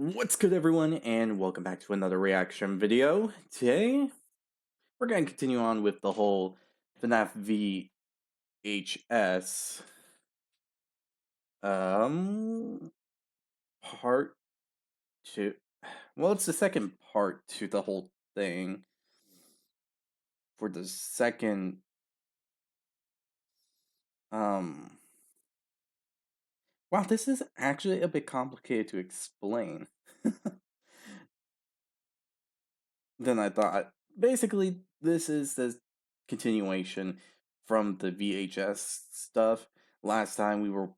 What's good, everyone, and welcome back to another reaction video. Today, we're going to continue on with the whole FNAF VHS part 2. Well, it's the second part to the whole thing. For the second wow, this is actually a bit complicated to explain than I thought. Basically, this is the continuation from the VHS stuff. Last time we were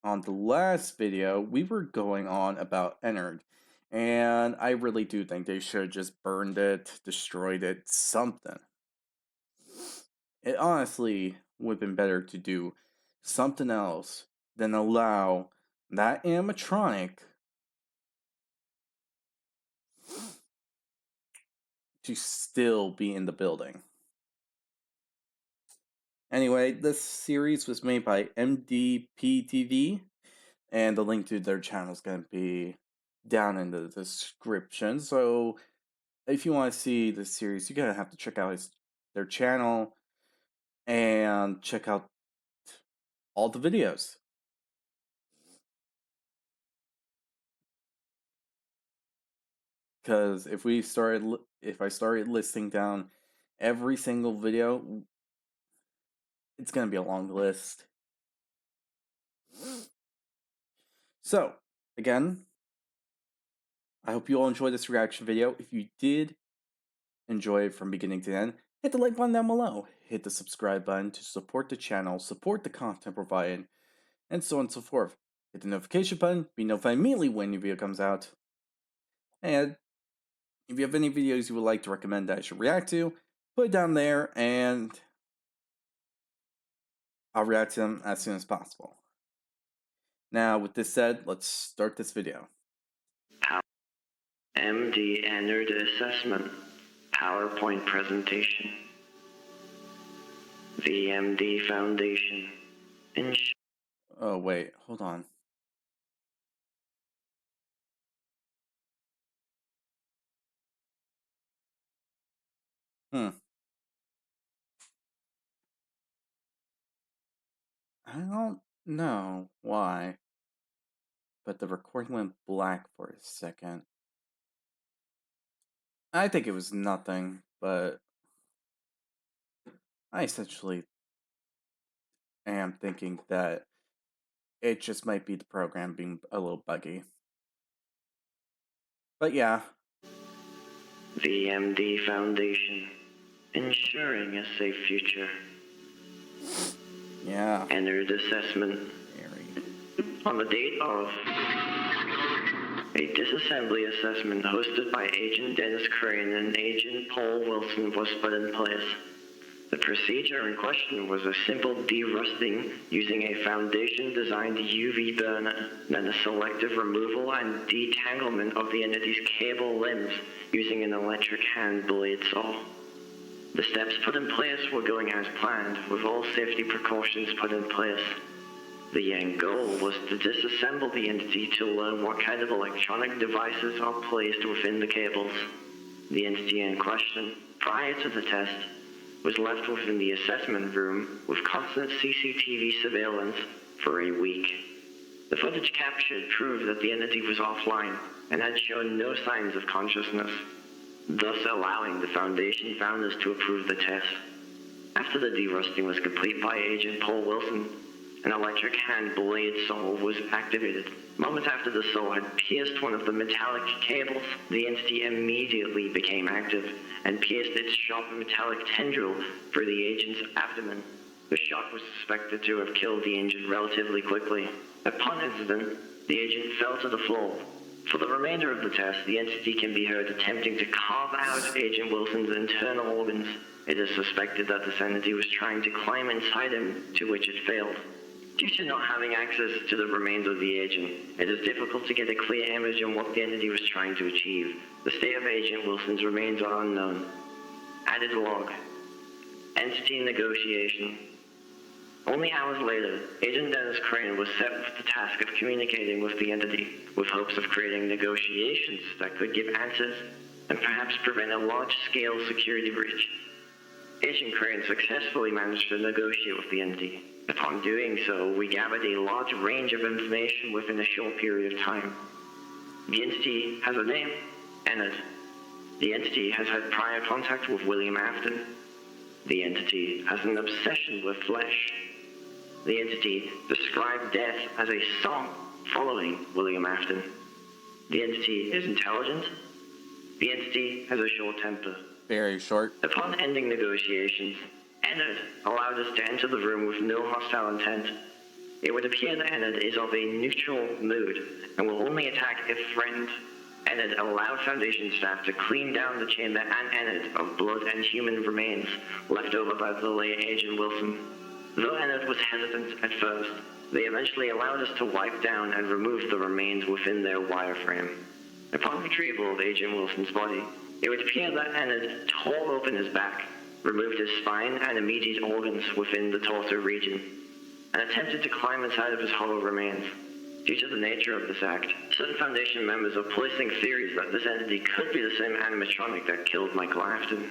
on the last video, we were going on about Ennard, and I really do think they should have just burned it, destroyed it, something. It honestly would have been better to do something else than allow that animatronic to still be in the building. Anyway, this series was made by MD-PTV, and the link to their channel is going to be down in the description. So if you want to see this series, you're going to have to check out their channel and check out all the videos. Because if I started listing down every single video, it's going to be a long list. So, again, I hope you all enjoyed this reaction video. If you did enjoy it from beginning to end, hit the like button down below. Hit the subscribe button to support the channel, support the content provided, and so on and so forth. Hit the notification button, be notified immediately when a new video comes out. And if you have any videos you would like to recommend that I should react to, put it down there and I'll react to them as soon as possible. Now, with this said, let's start this video. MD Ennard Assessment PowerPoint Presentation. The MD Foundation. Oh, wait, hold on. I don't know why, but the recording went black for a second. I think it was nothing, but I essentially am thinking that it just might be the program being a little buggy. But yeah. The MD Foundation. Ensuring a safe future. Yeah. Ennard Assessment. On the date of a disassembly assessment hosted by Agent Dennis Crane and Agent Paul Wilson was put in place. The procedure in question was a simple derusting using a foundation-designed UV burner, then the selective removal and detanglement of the entity's cable limbs using an electric hand blade saw. The steps put in place were going as planned, with all safety precautions put in place. The end goal was to disassemble the entity to learn what kind of electronic devices are placed within the cables. The entity in question, prior to the test, was left within the assessment room with constant CCTV surveillance for a week. The footage captured proved that the entity was offline and had shown no signs of consciousness, thus allowing the Foundation founders to approve the test. After the derusting was complete by Agent Paul Wilson, an electric hand blade saw was activated. Moments after the saw had pierced one of the metallic cables, the entity immediately became active and pierced its sharp metallic tendril through the agent's abdomen. The shock was suspected to have killed the agent relatively quickly. Upon incident, the agent fell to the floor. For the remainder of the test, the entity can be heard attempting to carve out Agent Wilson's internal organs. It is suspected that this entity was trying to climb inside him, to which it failed. Due to not having access to the remains of the agent, it is difficult to get a clear image on what the entity was trying to achieve. The state of Agent Wilson's remains are unknown. Added log. Entity negotiation. Only hours later, Agent Dennis Crane was set with the task of communicating with the entity, with hopes of creating negotiations that could give answers and perhaps prevent a large-scale security breach. Agent Crane successfully managed to negotiate with the entity. Upon doing so, we gathered a large range of information within a short period of time. The entity has a name, Ennard. The entity has had prior contact with William Afton. The entity has an obsession with flesh. The entity described death as a song following William Afton. The entity is intelligent. The entity has a short temper. Very short. Upon ending negotiations, Ennard allowed us to enter the room with no hostile intent. It would appear that Ennard is of a neutral mood and will only attack if threatened. Ennard allowed Foundation staff to clean down the chamber and Ennard of blood and human remains left over by the late Agent Wilson. Though Ennard was hesitant at first, they eventually allowed us to wipe down and remove the remains within their wireframe. Upon retrieval of Agent Wilson's body, it would appear that Ennard tore open his back, removed his spine and immediate organs within the torso region, and attempted to climb inside of his hollow remains. Due to the nature of this act, certain Foundation members are placing theories that this entity could be the same animatronic that killed Michael Afton.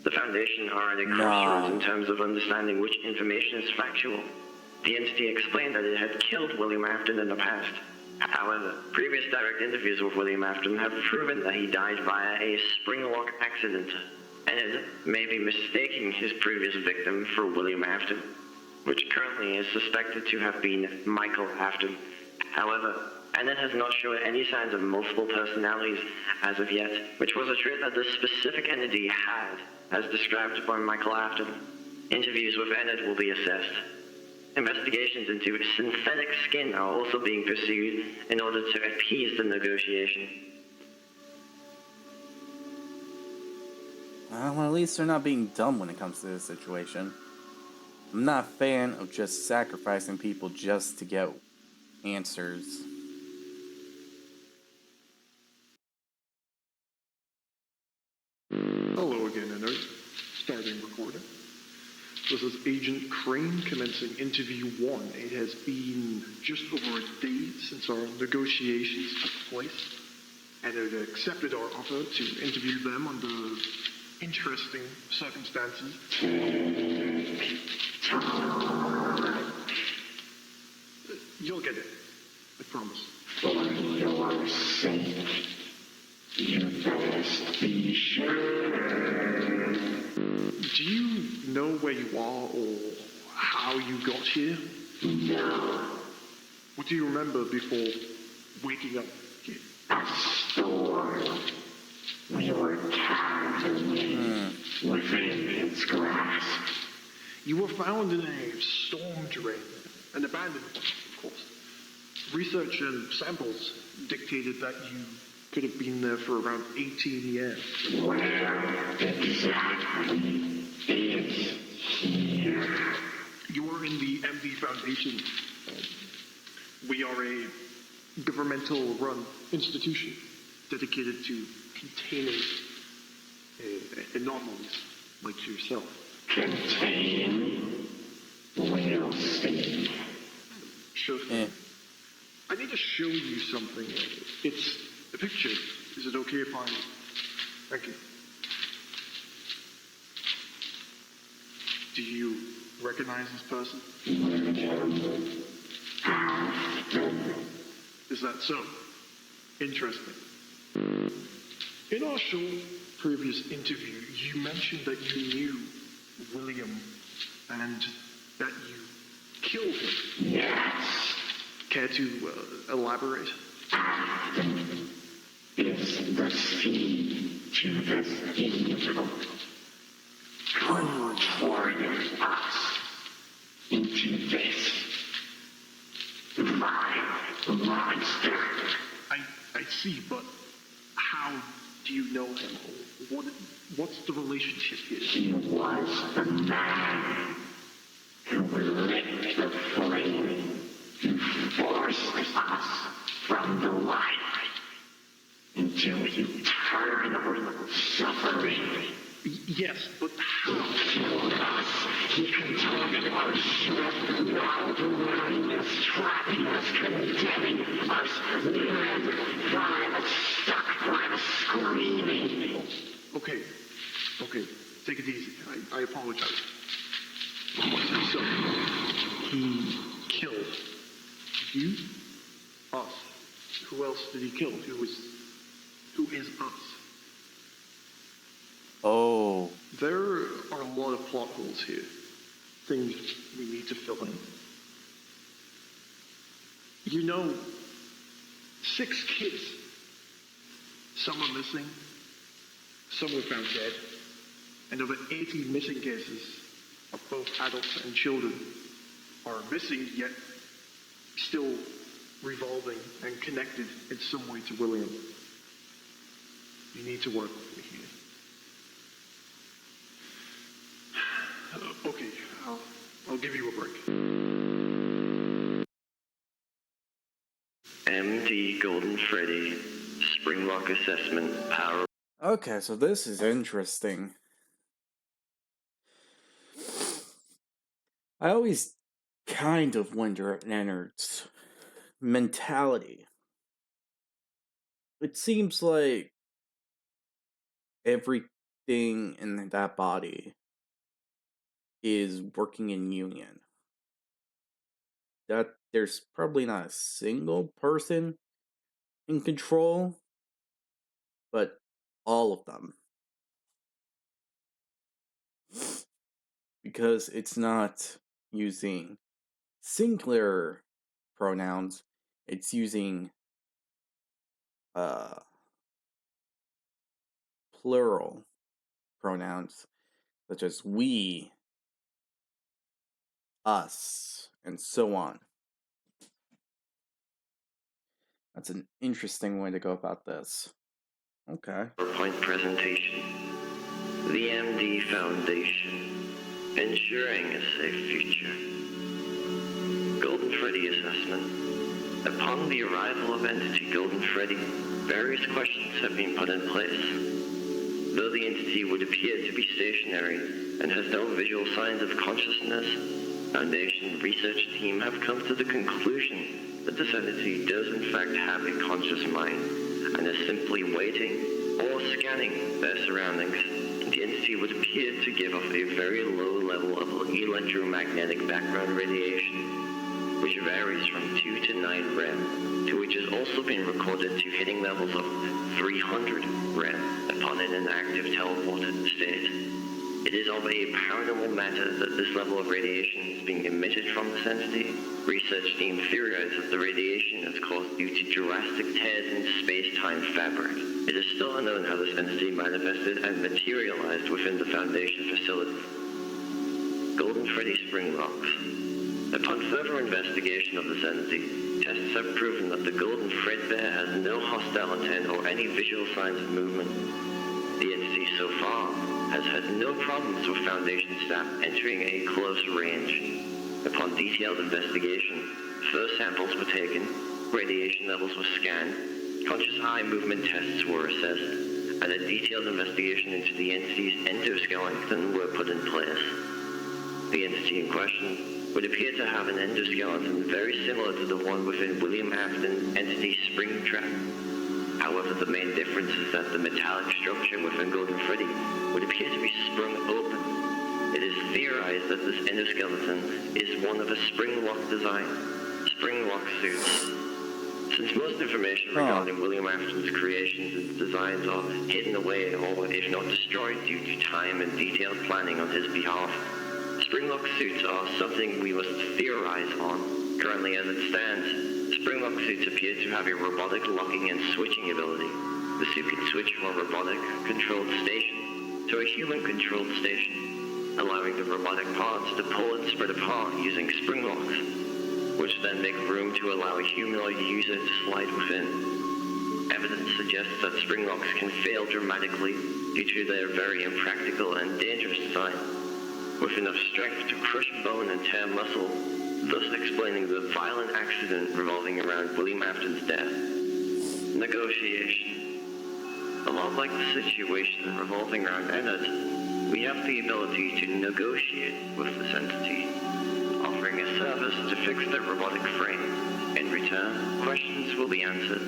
The Foundation are at a crossroads in terms of understanding which information is factual. The entity explained that it had killed William Afton in the past. However, previous direct interviews with William Afton have proven that he died via a spring lock accident, and it may be mistaking his previous victim for William Afton, which currently is suspected to have been Michael Afton. However, Ennard has not shown any signs of multiple personalities as of yet, which was a trait that this specific entity had, as described by Michael Afton. Interviews with Ennard will be assessed. Investigations into synthetic skin are also being pursued in order to appease the negotiation. Well, at least they're not being dumb when it comes to this situation. I'm not a fan of just sacrificing people just to get answers. Hello again, Ennard. Starting recording. This is Agent Crane commencing interview 1. It has been just over a day since our negotiations took place. Ennard accepted our offer to interview them under interesting circumstances. You'll get it. I promise. For your sake, you best be sure. Do you know where you are or how you got here? No. What do you remember before waking up here? A storm. We were trapped within its grasp. You were found in a storm drain, an abandoned one, of course. Research and samples dictated that you could have been there for around 18 years. Where exactly is here? You are in the MD Foundation. We are a governmental-run institution dedicated to containing anomalies like yourself. Contain? We'll see. Sure thing. I need to show you something. It's a picture. Is it okay if I... Thank you. Do you recognize this person? Is that so? Interesting. In our short previous interview, you mentioned that you knew William and that you killed him. Yes. Care to elaborate? Is the seed to this evil who formed us into this vile monster. I see, but how do you know him? What's the relationship here? He was the man who lit the flame, who forced us from the light into eternal suffering. Yes, but how? He killed us. He contaminated our ship. trapping us, condemning us, live while it's stuck, while it's screaming. Okay, take it easy. I apologize. So, he killed you, us. Who else did he kill? Who is us? Oh. There are a lot of plot holes here. Things we need to fill in. You know, 6 kids. Some are missing. Some were found dead. And over 80 missing cases of both adults and children are missing, yet still revolving and connected in some way to William. You need to work with me here. Okay, I'll give you a break. MD Golden Freddy, Springlock Assessment, Power. Okay, so this is interesting. I always kind of wonder at Leonard's mentality. It seems like everything in that body is working in union. That there's probably not a single person in control, but all of them. Because it's not using singular pronouns, it's using plural pronouns such as we, us, and so on. That's an interesting way to go about this. Okay. PowerPoint presentation. The MD Foundation, ensuring a safe future. Golden Freddy assessment. Upon the arrival of entity Golden Freddy, various questions have been put in place. Though the entity would appear to be stationary and has no visual signs of consciousness, Foundation research team have come to the conclusion that this entity does in fact have a conscious mind and is simply waiting or scanning their surroundings. The entity would appear to give off a very low level of electromagnetic background radiation, which varies from 2 to 9 rem, to which has also been recorded to hitting levels of 300 rem upon an inactive teleported state. It is of a paranormal matter that this level of radiation is being emitted from this entity. Research team theorizes that the radiation is caused due to drastic tears in space-time fabric. It is still unknown how this entity manifested and materialized within the Foundation facility. Golden Freddy spring locks. Upon further investigation of this entity, tests have proven that the Golden Fredbear has no hostile intent or any visual signs of movement. The entity so far has had no problems with Foundation staff entering a close range. Upon detailed investigation, first samples were taken, radiation levels were scanned, conscious eye movement tests were assessed, and a detailed investigation into the entity's endoskeleton were put in place. The entity in question would appear to have an endoskeleton very similar to the one within William Afton's entity Springtrap. However, the main difference is that the metallic structure within Golden Freddy would appear to be sprung open. It is theorized that this endoskeleton is one of a spring-lock design. Spring-lock suits. Since most information regarding William Afton's creations and designs are hidden away or, if not destroyed, due to time and detailed planning on his behalf, spring-lock suits are something we must theorize on. Currently, as it stands, spring-lock suits appear to have a robotic locking and switching ability. The suit can switch from a robotic-controlled station to a human-controlled station, allowing the robotic parts to pull and spread apart using spring locks, which then make room to allow a humanoid user to slide within. Evidence suggests that spring locks can fail dramatically due to their very impractical and dangerous design, with enough strength to crush bone and tear muscle, thus explaining the violent accident revolving around William Afton's death. Negotiation. A lot like the situation revolving around Ennard, we have the ability to negotiate with this entity, offering a service to fix their robotic frame. return, questions will be answered.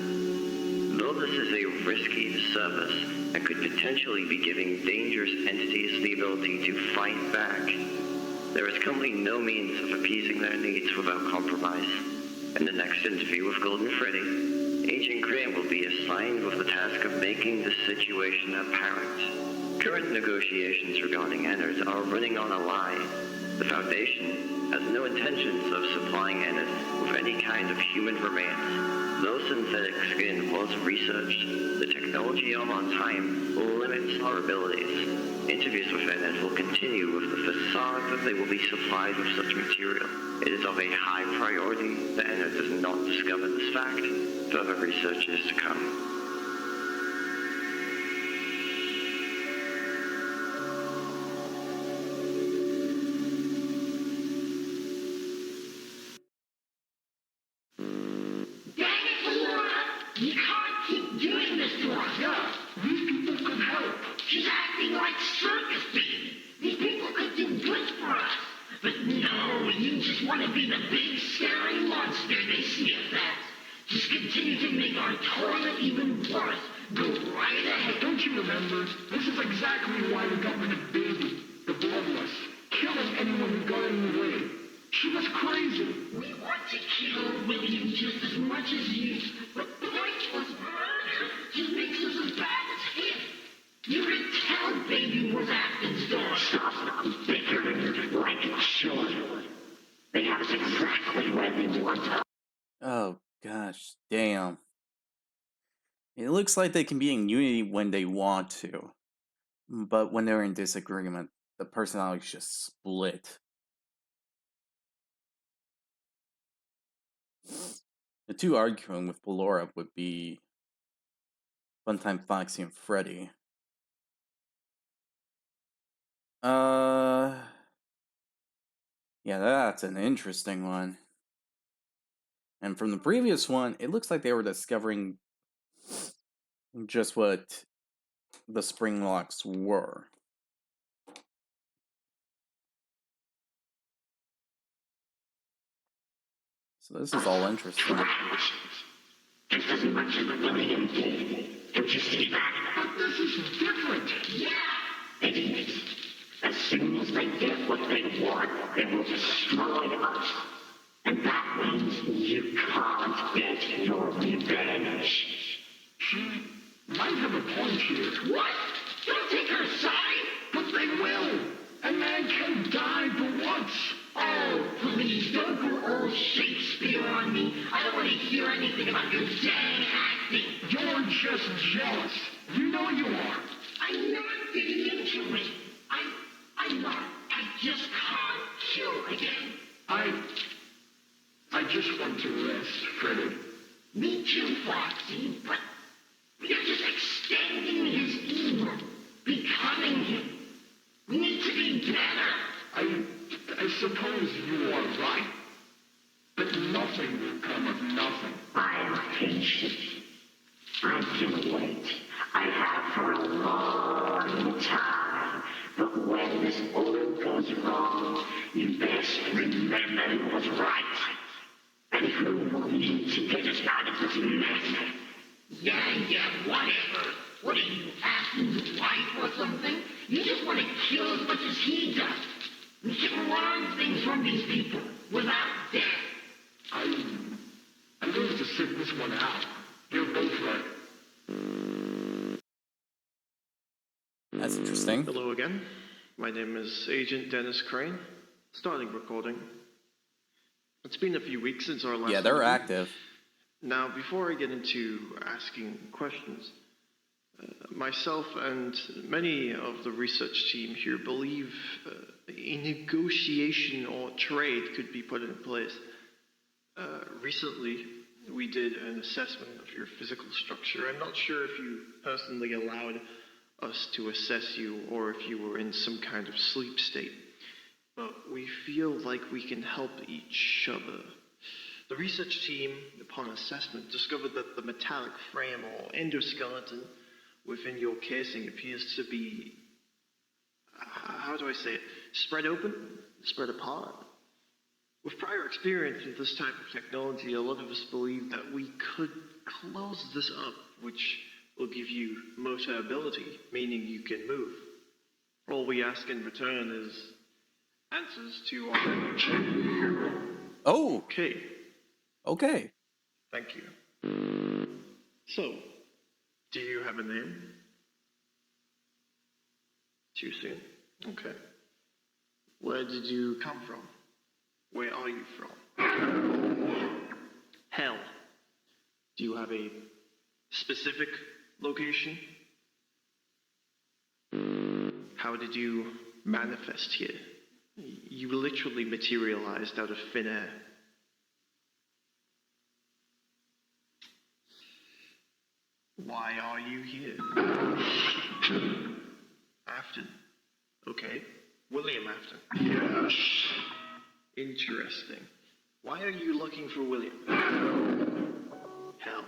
Though this is a risky service and could potentially be giving dangerous entities the ability to fight back, there is currently no means of appeasing their needs without compromise. In the next interview with Golden Freddy, Agent Crane will be assigned with the task of making the situation apparent. Current negotiations regarding Ennard are running on a lie. The Foundation has no intentions of supplying Ennard with any kind of human remains. Though synthetic skin was researched, the technology of our time limits our abilities. Interviews with Ennard will continue with the facade that they will be supplied with such material. It is of a high priority that Ennard does not discover this fact. Further research is to come. You can't keep doing this to us. Yeah, these people could help. She's acting like circus baby. These people could do good for us. But no, you just want to be the big scary monster they sniff at. Just continue to make our toilet even worse. Go right ahead. Don't you remember? This is exactly why we got rid of Baby, the bloodless, killing anyone who got in the way. She was crazy. We want to kill William just as much as you, but pointless murder just makes us as bad as him. You could tell Baby was acting star. Stop bickering like children. They have us exactly where they want us. Oh gosh, damn. It looks like they can be in unity when they want to, but when they're in disagreement, the personalities just split. The two arguing with Ballora would be Funtime Foxy and Freddy. Yeah, that's an interesting one. And from the previous one, it looks like they were discovering just what the spring locks were. So this is all interesting. Just as much as William did. Don't you see that? But this is different. Yeah, it is. As soon as they get what they want, they will destroy us. And that means you can't get your revenge. She might have a point here. What? Don't take her side? But they will. A man can die but once. Oh, please, don't go all Shakespeare on me. I don't want to hear anything about your dang acting. You're just jealous. You know you are. I'm not getting into it. I'm not. I just can't kill again. I just want to rest, Freddy. Me too, Foxy, but you're just extending his evil, becoming him. We need to be better. I suppose you are right. But nothing will come of nothing. I'm patient. I can wait. I have for a long time. But when this all goes wrong, you best remember who was right. And who will need to get us out of this mess. Yeah, whatever. What are you, Aston's wife or something? You just want to kill as much as he does. We can learn things from these people without death. I'm going to sit this one out. You're both right. That's interesting. Hello again. My name is Agent Dennis Crane. Starting recording. It's been a few weeks since our last Yeah, they're interview. active. Now, before I get into asking questions, myself and many of the research team here believe a negotiation or trade could be put in place. Recently, we did an assessment of your physical structure. I'm not sure if you personally allowed us to assess you or if you were in some kind of sleep state. But we feel like we can help each other. The research team, upon assessment, discovered that the metallic frame or endoskeleton within your casing appears to be, how do I say it, spread open, spread apart. With prior experience with this type of technology, a lot of us believe that we could close this up, which will give you motor ability, meaning you can move. All we ask in return is answers to our... Oh, Okay, okay. thank you. So, do you have a name? Too soon. Okay. Where did you come from? Where are you from? Hell. Do you have a specific location? How did you manifest here? You literally materialized out of thin air. Why are you here? Afton. Okay. William Afton. Yes. Interesting. Why are you looking for William? Hell.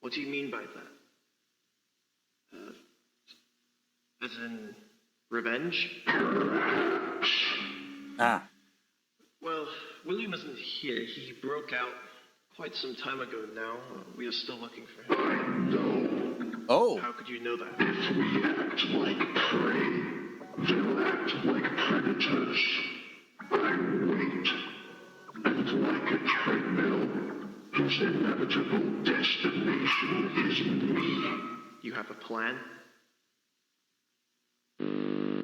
What do you mean by that? As in revenge? Ah, Well, William isn't here. He broke out quite some time ago now. We are still looking for him. oh, How could you know that? If we act like prey, they'll act like predators. I wait, and like a treadmill, his inevitable destination is me. You have a plan?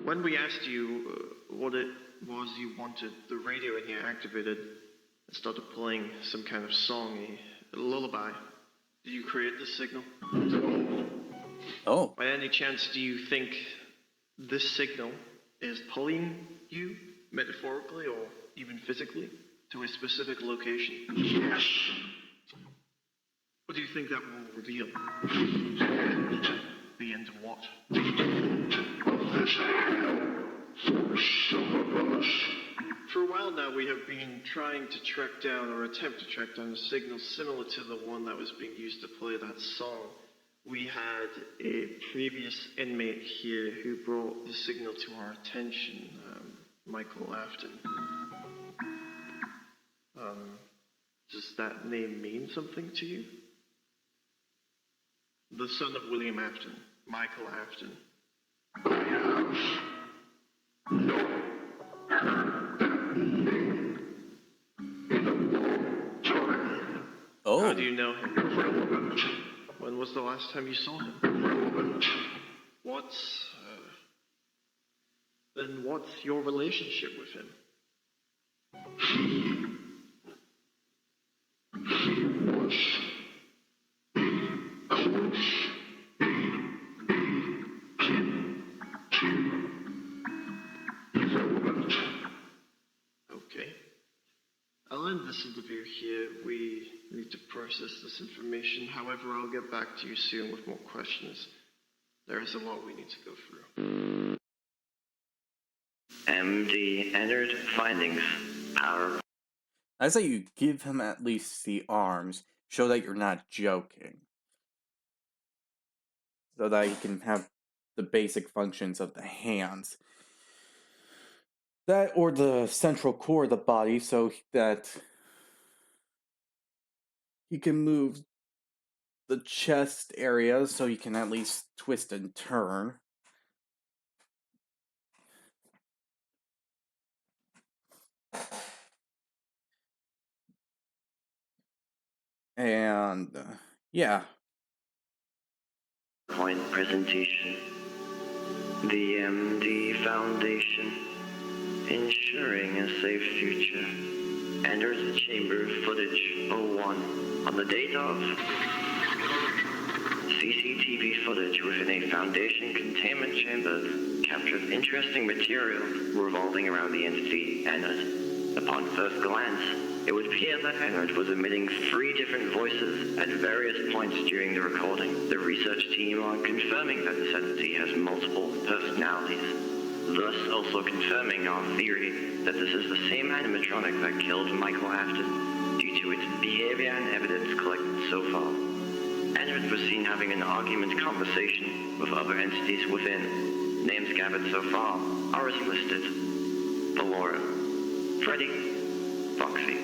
When we asked you what it was you wanted, the radio in here activated and started playing some kind of song, a lullaby. Did you create this signal? oh. By any chance, do you think this signal is pulling you, metaphorically or even physically, to a specific location? Yes. What do you think that will reveal? The end of what? Of this hell for some of us. For a while now, we have been trying to track down, or attempt to track down, a signal similar to the one that was being used to play that song. We had a previous inmate here who brought the signal to our attention, Michael Afton. Does that name mean something to you? The son of William Afton, Michael Afton. I have not heard that name in a long time. Oh, How do you know him? Irrelevant. When was the last time you saw him? Irrelevant. Then what's your relationship with him? He was close, irrelevant. Okay. I'll end this interview here. We need to process this information. However, I'll get back to you soon with more questions. There is a lot we need to go through. MD entered findings. Power. I say you give him at least the arms, show that you're not joking. So that he can have the basic functions of the hands. That or the central core of the body so that he can move the chest area so he can at least twist and turn. And, yeah. Point presentation. The MD Foundation. Ensuring a safe future. Enters the chamber footage 01 on the date of CCTV footage within a Foundation containment chamber captures interesting material revolving around the entity Ennard. Upon first glance, it would appear that Ennard was emitting 3 different voices at various points during the recording. The research team are confirming that this entity has multiple personalities, thus also confirming our theory that this is the same animatronic that killed Michael Afton due to its behavior and evidence collected so far. Ennard was seen having an argument conversation with other entities within. Names gathered so far are as listed. Valora, Freddy, Foxy.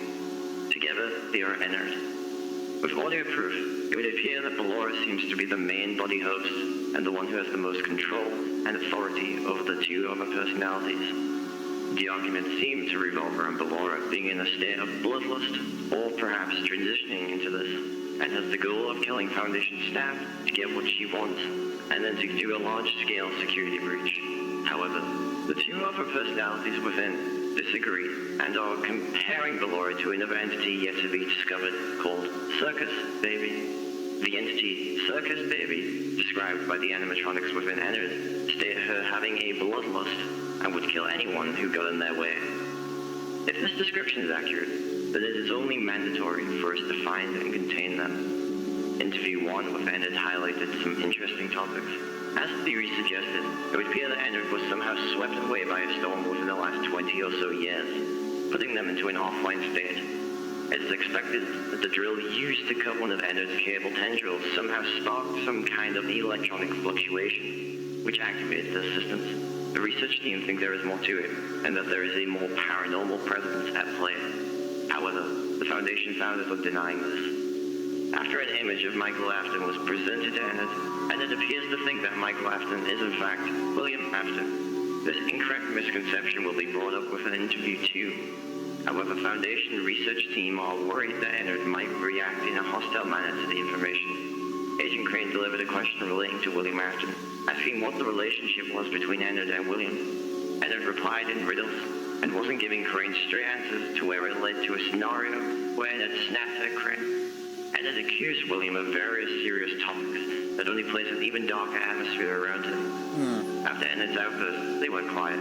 Together, they are Ennard. With audio proof, it would appear that Ballora seems to be the main body host and the one who has the most control and authority over the two other personalities. The argument seemed to revolve around Ballora being in a state of bloodlust, or perhaps transitioning into this, and has the goal of killing Foundation staff to get what she wants, and then to do a large-scale security breach. However, the two other personalities within disagree and are comparing Ballora to another entity yet to be discovered called Circus Baby. The entity Circus Baby, described by the animatronics within Ennard, state her having a bloodlust and would kill anyone who got in their way. If this description is accurate, then it is only mandatory for us to find and contain them. Interview 1 with Ennard highlighted some interesting topics. As the theory suggested, it would appear that Ennard was somehow swept away by a storm within the last 20 or so years, putting them into an offline state. It is expected that the drill used to cut one of Ennard's cable tendrils somehow sparked some kind of electronic fluctuation, which activated the systems. The research team think there is more to it, and that there is a more paranormal presence at play. However, the Foundation founders are denying this. After an image of Michael Afton was presented to Ennard, Ennard appears to think that Michael Afton is in fact William Afton. This incorrect misconception will be brought up with an interview 2. However, Foundation research team are worried that Ennard might react in a hostile manner to the information. Agent Crane delivered a question relating to William Afton, asking what the relationship was between Ennard and William. Ennard replied in riddles, and wasn't giving Crane straight answers to where it led to a scenario where Ennard snapped at Crane. Ennard accused William of various serious topics that only placed an even darker atmosphere around him. After Ennard's outburst, they went quiet.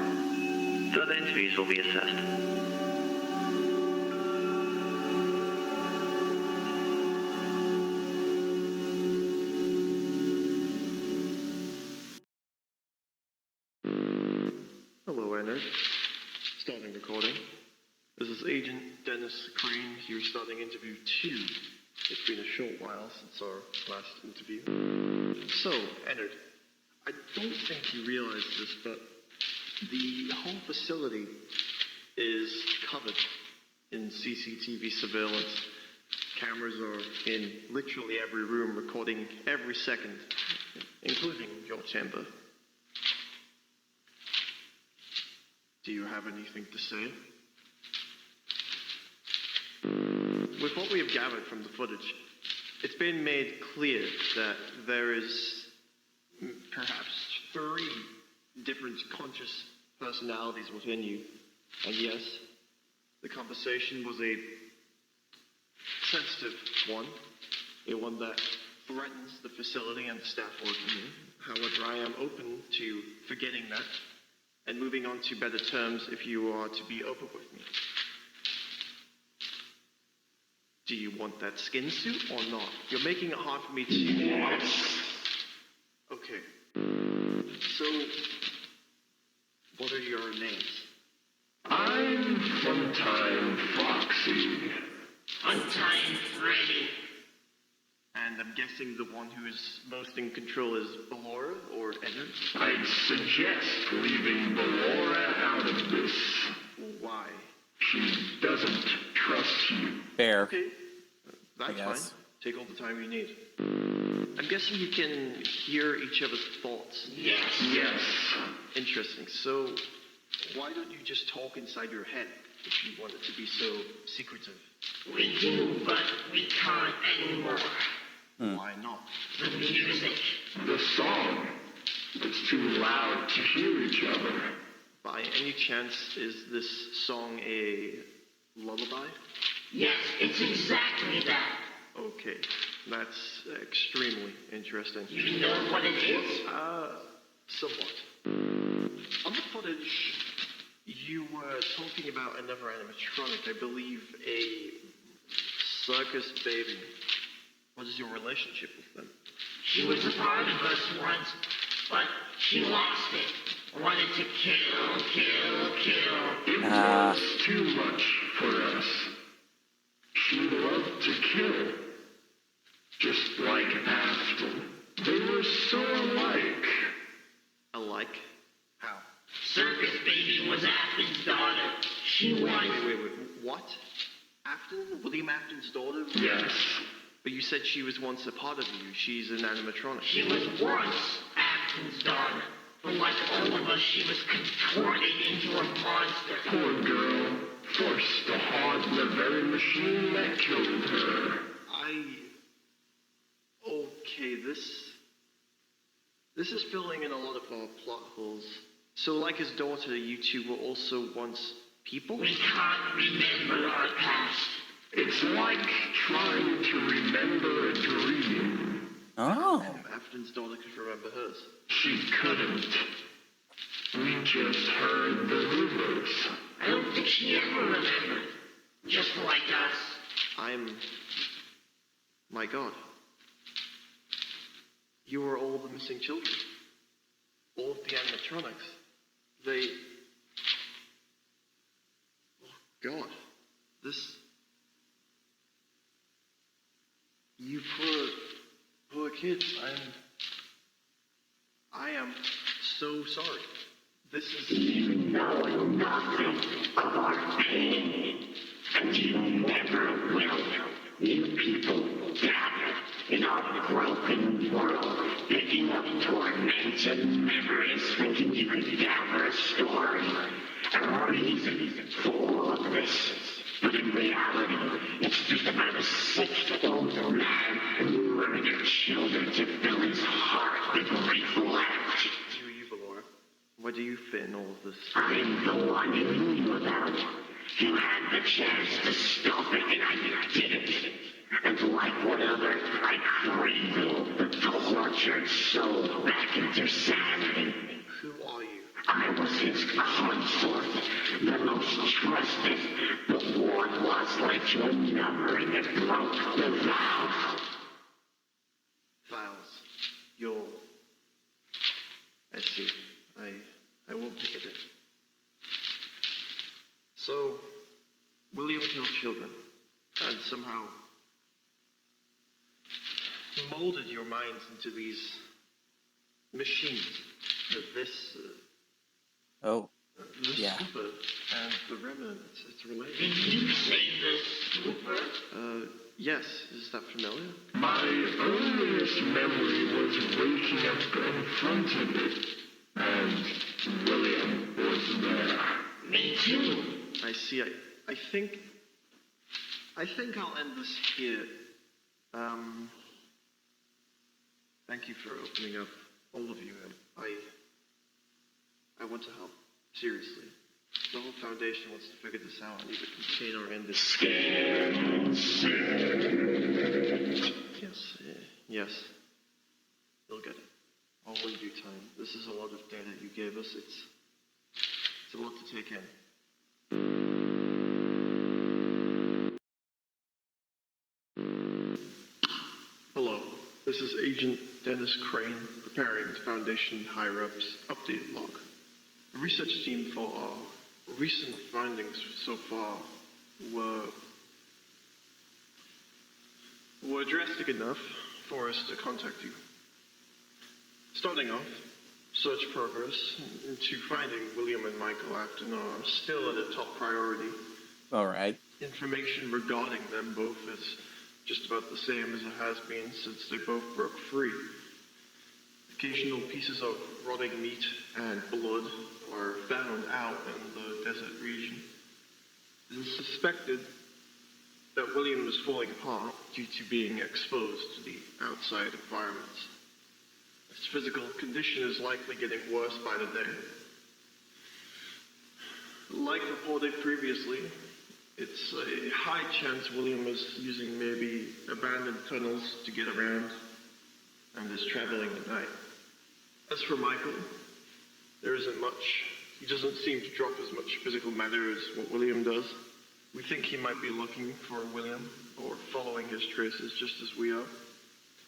Further interviews will be assessed. Hello, Ennard. Starting recording. This is Agent Dennis Crane here, starting interview 2. It's been a short while since our last interview. So, Ennard, I don't think you realize this, but the whole facility is covered in CCTV surveillance. Cameras are in literally every room, recording every second, including your chamber. Do you have anything to say? With what we have gathered from the footage, it's been made clear that there is perhaps 3 different conscious personalities within you. And yes, the conversation was a sensitive one, a one that threatens the facility and the staff working here. However, I am open to forgetting that and moving on to better terms if you are to be open with me. Do you want that skin suit or not? You're making it hard for me to... Okay. So, what are your names? I'm Funtime Foxy. Funtime Freddy. And I'm guessing the one who is most in control is Ballora or Ennard? I'd suggest leaving Ballora out of this. Why? She doesn't trust you. Fair. Okay, that's fine. guess. Take all the time you need. I'm guessing you can hear each other's thoughts. Yes. Yes. Interesting. So, why don't you just talk inside your head if you want it to be so secretive? We do, but we can't anymore. Why not? The music. The song. It's too loud to hear each other. By any chance, is this song a lullaby? Yes, it's exactly that. Okay, that's extremely interesting. You know what it is? Somewhat. On the footage, you were talking about another animatronic, I believe a circus baby. What is your relationship with them? She was a part of us once, but she lost it. Wanted to kill. It was too much for us. She loved to kill. Just like Afton. They were so alike. Alike? How? Circus Baby was Afton's daughter. She was... Wait. What? Afton? William Afton's daughter? Yes. But you said she was once a part of you. She's an animatronic. She was once Afton's daughter. But like all of us, she was contorted into a monster. Poor girl. Forced to harden the very machine that killed her. Okay, this is filling in a lot of our plot holes. So like his daughter, you two were also once people? We can't remember our past. It's like trying to remember a dream. Oh. Afton's daughter could remember hers. She couldn't. We just heard the rumors. I don't think she ever remembered. Just like us. My God. You were all the missing children. All of the animatronics. They... Oh, God. You poor kids. I am so sorry. This is... You know nothing of our pain, and you never will. You people gather in our broken world, picking up torments and memories, thinking you could gather a story, a reason for all of this. But in reality, it's just about a sick old man luring your children to fill his heart with reflect. Who are you, Valora? Where do you fit in all of this? I'm the one you knew about. You had the chance to stop it, and I didn't. And like whatever, I cradled the tortured soul back into sanity. Who are you? I was his consort, the most trusted, but one was like your numbering that broke the vow. Files. I see. I won't forget it. So, William killed children, and somehow molded your minds into these machines. This Oh. the Yeah. Super and the Remnant, it's related. Did you say the super? Yes, is that familiar? My earliest memory was waking up in front of it, and William was there. Me too. I see. I think I'll end this here. Thank you for opening up, all of you. I want to help. Seriously. The whole Foundation wants to figure this out and either contain or end this. Yes. You'll get it. All in due time. This is a lot of data you gave us. It's a lot to take in. Hello. This is Agent Dennis Crane preparing the Foundation higher-ups updated log. The research team for our recent findings so far were drastic enough for us to contact you. Starting off, search progress into finding William and Michael Afton are still at a top priority. Alright. Information regarding them both is just about the same as it has been since they both broke free. Occasional pieces of rotting meat and blood are found out in the desert region. It is suspected that William is falling apart due to being exposed to the outside environment. His physical condition is likely getting worse by the day. Like reported previously, it's a high chance William is using maybe abandoned tunnels to get around and is traveling at night. As for Michael, there isn't much. He doesn't seem to drop as much physical matter as what William does. We think he might be looking for William or following his traces just as we are.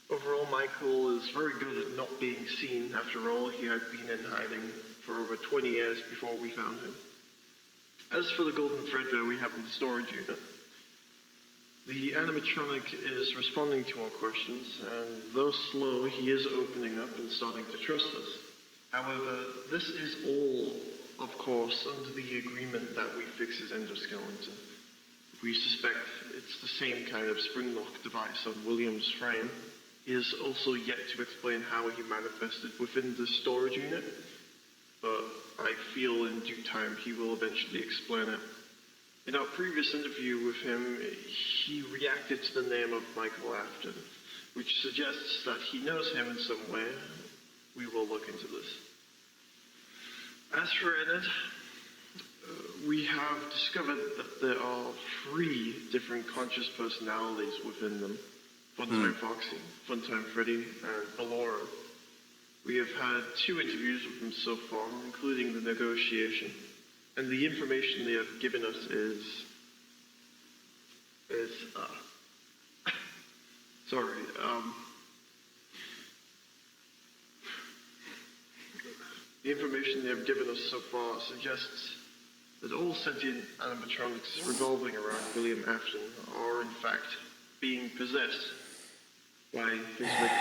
Overall, Michael is very good at not being seen. After all, he had been in hiding for over 20 years before we found him. As for the golden thread we have in the storage unit, the animatronic is responding to our questions, and though slow, he is opening up and starting to trust us. However, this is all, of course, under the agreement that we fix his endoskeleton. We suspect it's the same kind of spring lock device on William's frame. He is also yet to explain how he manifested within the storage unit, but I feel in due time he will eventually explain it. In our previous interview with him, he reacted to the name of Michael Afton, which suggests that he knows him in some way. We will look into this. As for Enid, we have discovered that there are 3 different conscious personalities within them. Funtime Foxy, Funtime Freddy, and Ballora. We have had 2 interviews with them so far, including the negotiation. And the information they have given us is sorry, the information they have given us so far suggests that all sentient animatronics revolving around William Afton are in fact being possessed by his victims.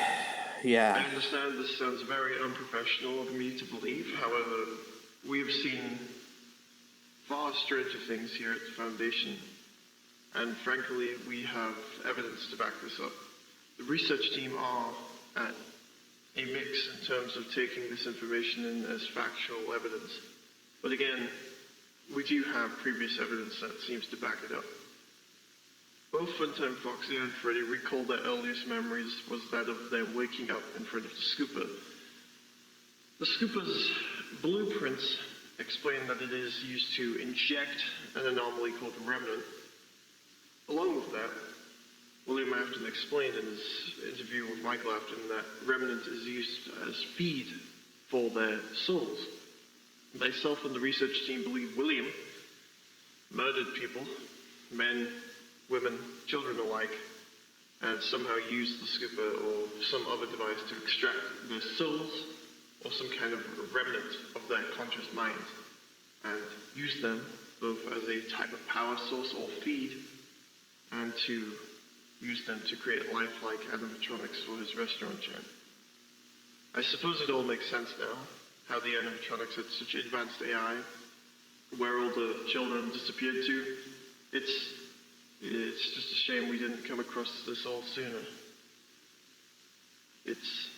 Yeah. I understand this sounds very unprofessional of me to believe, however, we have seen far stranger things here at the Foundation, and frankly, we have evidence to back this up. The research team are at a mix in terms of taking this information in as factual evidence, but again, we do have previous evidence that seems to back it up. Both Funtime Foxy and Freddy recall their earliest memories was that of them waking up in front of the scooper. The scooper's blueprints explain that it is used to inject an anomaly called Remnant. Along with that, William Afton explained in his interview with Michael Afton that Remnant is used as feed for their souls. Myself and the research team believe William murdered people, men, women, children alike, and somehow used the scooper or some other device to extract their souls or some kind of remnant of their conscious minds, and use them both as a type of power source or feed, and to use them to create lifelike animatronics for his restaurant chain. I suppose it all makes sense now, how the animatronics had such advanced AI, where all the children disappeared to. It's just a shame we didn't come across this all sooner. It's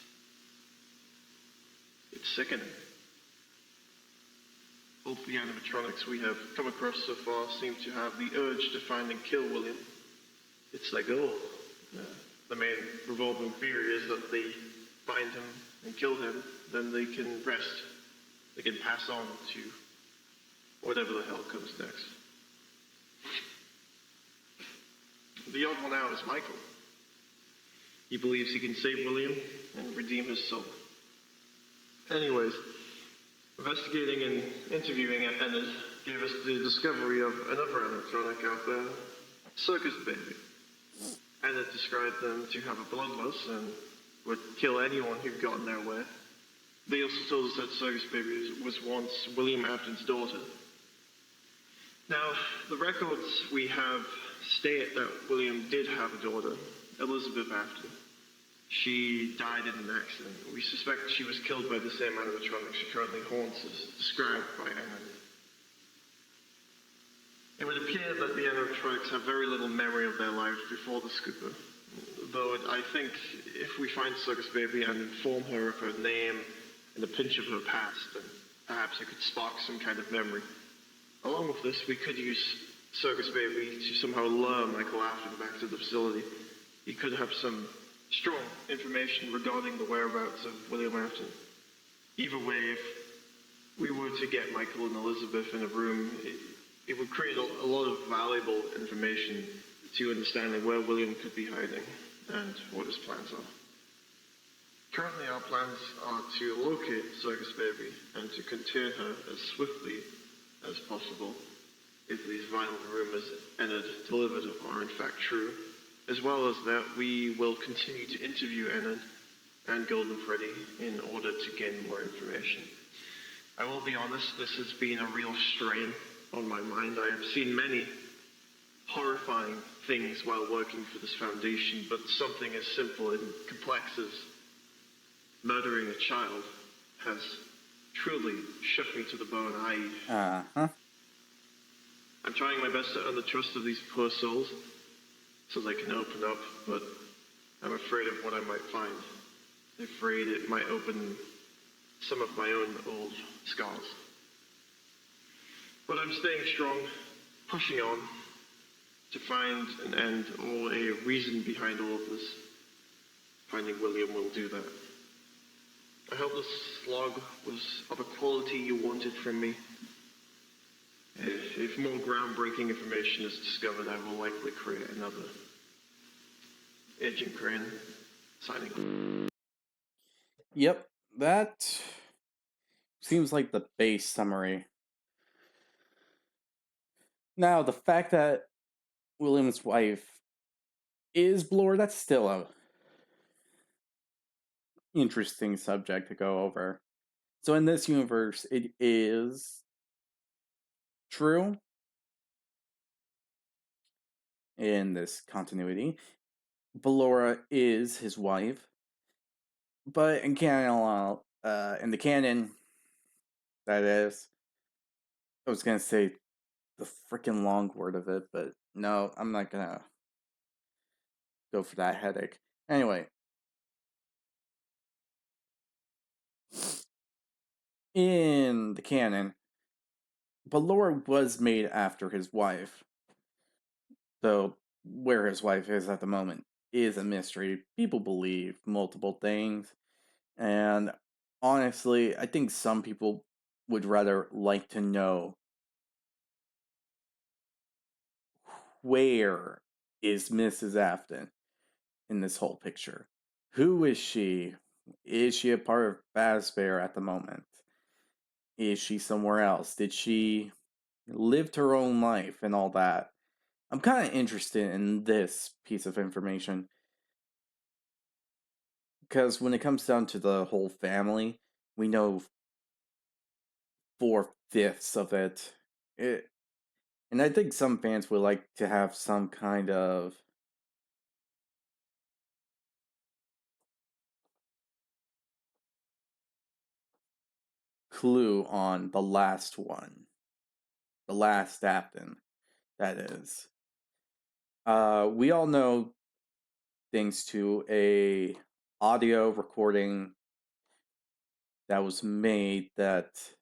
sickening. Both the animatronics we have come across so far seem to have the urge to find and kill William. It's their goal. The main revolving theory is that they find him and kill him, then they can rest. They can pass on to whatever the hell comes next. The odd one out is Michael. He believes he can save William and redeem his soul. Anyways, investigating and interviewing Enid gave us the discovery of another animatronic out there, Circus Baby. Enid described them to have a bloodlust and would kill anyone who got in their way. They also told us that Circus Baby was once William Afton's daughter. Now, the records we have state that William did have a daughter, Elizabeth Afton. She died in an accident. We suspect she was killed by the same animatronic she currently haunts, as described by Enid. It would appear that the animatronics have very little memory of their lives before the scooper, though I think if we find Circus Baby and inform her of her name and a pinch of her past, then perhaps it could spark some kind of memory. Along with this, we could use Circus Baby to somehow lure Michael Afton back to the facility. He could have some strong information regarding the whereabouts of William Afton. Either way, if we were to get Michael and Elizabeth in a room, it would create a lot of valuable information to understanding where William could be hiding and what his plans are. Currently, our plans are to locate Circus Baby and to contain her as swiftly as possible if these violent rumors Enid delivered are in fact true, as well as that we will continue to interview Enid and Golden Freddy in order to gain more information. I will be honest, this has been a real strain on my mind. I have seen many horrifying things while working for this foundation, but something as simple and complex as murdering a child has truly shook me to the bone. I'm trying my best to earn the trust of these poor souls so they can open up, but I'm afraid of what I might find. I'm afraid it might open some of my own old scars. But I'm staying strong, pushing on to find an end or a reason behind all of this. Finding William will do that. I hope this log was of a quality you wanted from me. If more groundbreaking information is discovered, I will likely create another. Agent Crane, signing off. Yep, that seems like the base summary. Now, the fact that William's wife is Blore, that's still a interesting subject to go over. So in this universe, it is true in this continuity. Ballora is his wife, but in canon, in the canon, that is, I was gonna say the freaking long word of it, but no, I'm not gonna go for that headache. Anyway, in the canon, Ballora was made after his wife, though where his wife is at the moment is a mystery. People believe multiple things, and honestly, I think some people would rather like to know where is Mrs. Afton in this whole picture. Who is she? Is she a part of Fazbear at the moment? Is she somewhere else? Did she live her own life and all that? I'm kind of interested in this piece of information because when it comes down to the whole family, we know 4/5 of it. And I think some fans would like to have some kind of clue on the last one. The last Afton, that is. We all know, thanks to a audio recording that was made that,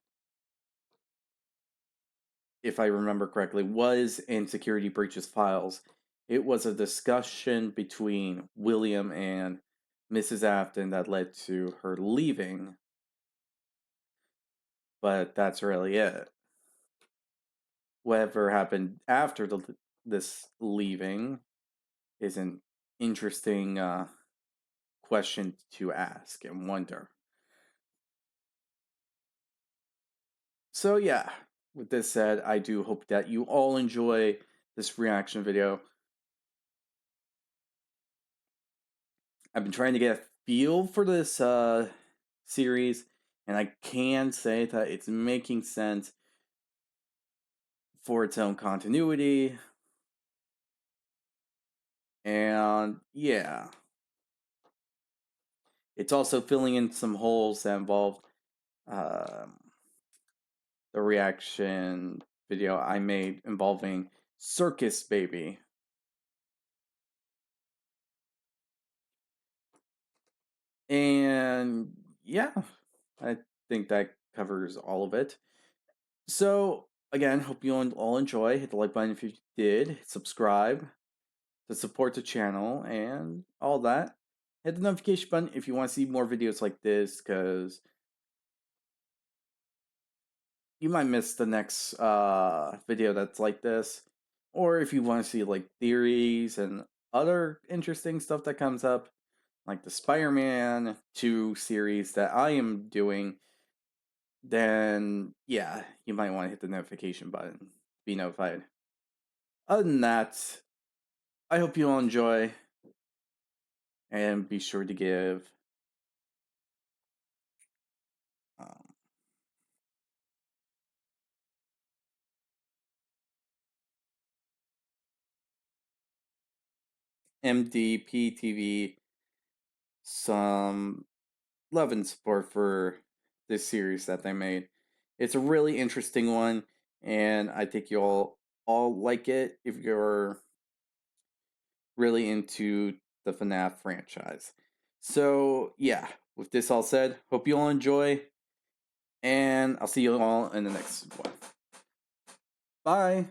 if I remember correctly, was in Security Breaches files. It was a discussion between William and Mrs. Afton that led to her leaving. But that's really it. Whatever happened after this leaving is an interesting question to ask and wonder. So yeah, with this said, I do hope that you all enjoy this reaction video. I've been trying to get a feel for this series, and I can say that it's making sense for its own continuity. And yeah, it's also filling in some holes that involve the reaction video I made involving Circus Baby. And yeah, I think that covers all of it. So, again, hope you all enjoy. Hit the like button if you did. Hit subscribe to support the channel and all that. Hit the notification button if you want to see more videos like this, because you might miss the next video that's like this. Or if you want to see like theories and other interesting stuff that comes up, like the Spider-Man 2 series that I am doing, then yeah, you might want to hit the notification button to be notified. Other than that, I hope you all enjoy, and be sure to give MD-PTV some love and support for this series that they made. It's a really interesting one, and I think you all all like it if you're really into the FNAF franchise. So, yeah, with this all said, hope you all enjoy, and I'll see you all in the next one. Bye!